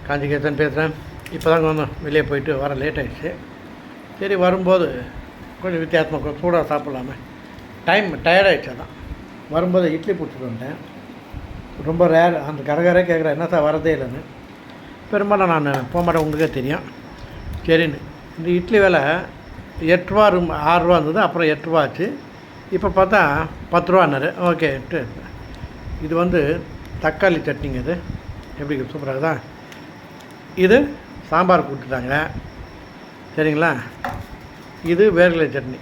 காஞ்சிகேசன் பேசுகிறேன். இப்போ தாங்க வந்தோம், வெளியே போயிட்டு வர லேட் ஆகிடுச்சு. சரி, வரும்போது கொஞ்சம் வித்தியாசமாக சூடாக சாப்பிட்லாமே, டயர்டாகிடுச்சு. தான் வரும்போது இட்லி பிடிச்சிட்டு வந்தேன். ரொம்ப ரேர், அந்த கரகரே கேட்குறேன் என்ன சார் வரதே இல்லைன்னு. பெரும்பாலும் நான் போக மாட்டேன், உங்களுக்கே தெரியும். சரின்னு இந்த இட்லி விலை 8 ரூபா 6 ரூபா இருந்தது, அப்புறம் 8 ரூபா ஆச்சு. இப்போ பார்த்தா 10 ரூபான்னாரு. ஓகேன்ட்டு இது வந்து தக்காளி சட்னிங்க. இது எப்படி சூப்பராக தான். இது சாம்பார் கொடுத்துட்டாங்க, சரிங்களா. இது வேர்க்கடலை சட்னி.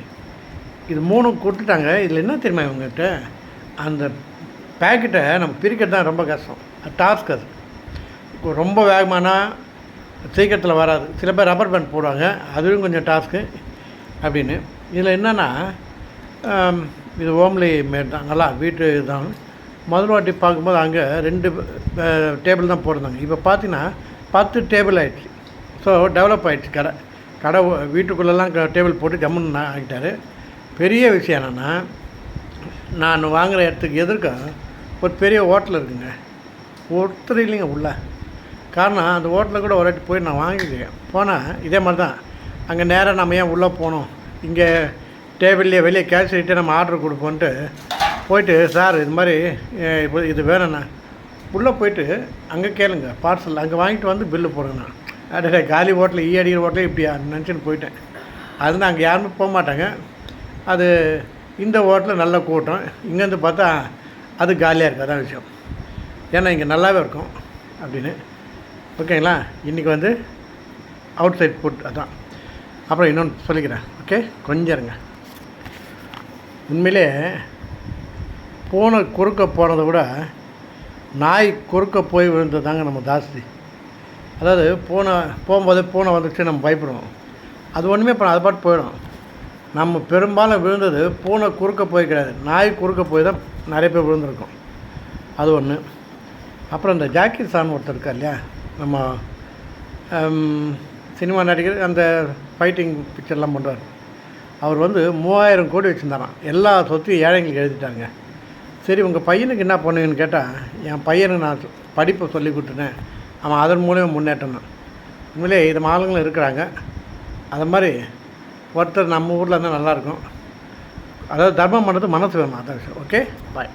இது 3 கொடுத்துட்டாங்க. இதில் என்ன தெரியுமா இவங்ககிட்ட, அந்த பேக்கெட்டை நம்ம பிரிக்கிறது தான் ரொம்ப கஷ்டம், டாஸ்க். அது ரொம்ப வேகமானா சீக்கிரத்தில் வராது. சில பேர் ரப்பர் பேண்ட் போடுவாங்க, அதுவும் கொஞ்சம் டாஸ்க்கு அப்படின்னு. இதில் என்னென்னா, இது ஹோம்லி மேட் தான், நல்லா வீட்டு தான். முதல் வாட்டி பார்க்கும்போது அங்கே 2 டேபிள் தான் போட்டிருந்தாங்க. இப்போ பார்த்தீங்கன்னா 10 டேபிள் ஆகிடுச்சு. ஸோ டெவலப் ஆகிடுச்சு கடை வீட்டுக்குள்ளெல்லாம் டேபிள் போட்டு ஜம்முன்னு ஆகிட்டார். பெரிய விஷயம் என்னென்னா, நான் வாங்குகிற இடத்துக்கு எதிர்க்க ஒரு பெரிய ஹோட்டல் இருக்குங்க. ஒருத்தர் இல்லைங்க உள்ள. காரணம், அந்த ஹோட்டலில் கூட ஒரு வாட்டி போய் நான் வாங்கிக்கிறேன். போனால் இதே மாதிரி தான். அங்கே நேராக நம்ம ஏன் உள்ளே போனோம், இங்கே டேபிள்லேயே வெளியே கேஷ் நம்ம ஆர்டர் கொடுப்போன்ட்டு போயிட்டு, சார் இது மாதிரி இப்போ இது வேணும்ண்ணா, உள்ளே போயிட்டு அங்கே கேளுங்க பார்சல், அங்கே வாங்கிட்டு வந்து பில்லு போடுங்கண்ணா. அடே, காலி ஹோட்டலில் அடிக்கிற ஹோட்டலில் இப்படியா நினச்சின்னு போயிட்டேன். அது அங்கே யாருமே போக மாட்டாங்க. அது இந்த ஹோட்டலில் நல்ல கூட்டம், இங்கேருந்து பார்த்தா அது காலியாக இருக்குது. அதான் விஷயம். ஏன்னா இங்கே நல்லாவே இருக்கும் அப்படின்னு. ஓகேங்களா. இன்றைக்கி வந்து அவுட் சைட் ஃபுட் அதான். அப்புறம் இன்னொன்று சொல்லிக்கிறேன், ஓகே, கொஞ்சம் இருங்க. உண்மையிலே பூனை குறுக்க போனதை விட நாய் குறுக்க போய் விழுந்தது தாங்க நம்ம ஜாஸ்தி. அதாவது போகும்போது பூனை வந்துச்சு நம்ம பயப்படுவோம். அது ஒன்றுமே பண்ண, அது பாட்டு போயிடும். நம்ம பெரும்பாலும் விழுந்தது பூனை குறுக்க போய் கிடையாது, நாய் குறுக்க போய் தான் நிறைய பேர் விழுந்திருக்கோம். அது ஒன்று. அப்புறம் இந்த ஜாக்கி சான் ஒருத்தர் இருக்கா இல்லையா, நம்ம சினிமா நடிகர், அந்த ஃபைட்டிங் பிக்சர்லாம் பண்ணுறார். அவர் வந்து 3000 கோடி வச்சுருந்தாராம். எல்லா சொத்தையும் ஏழைங்களுக்கு எழுதிட்டாங்க. சரி, உங்கள் பையனுக்கு என்ன பண்ணுவீங்கன்னு கேட்டால், என் பையனுக்கு நான் படிப்பை சொல்லி கொடுத்துட்டேன், அவன் அதன் மூலியம் முன்னேற்றம் தான். உண்மையிலே இது ஆளுங்களும் இருக்கிறாங்க. அது மாதிரி ஒருத்தர் நம்ம ஊரில் இருந்தால் நல்லாயிருக்கும். அதாவது தர்மம் பண்ணுறது மனசு வேணும், அதான் விஷயம். ஓகே, பாய்.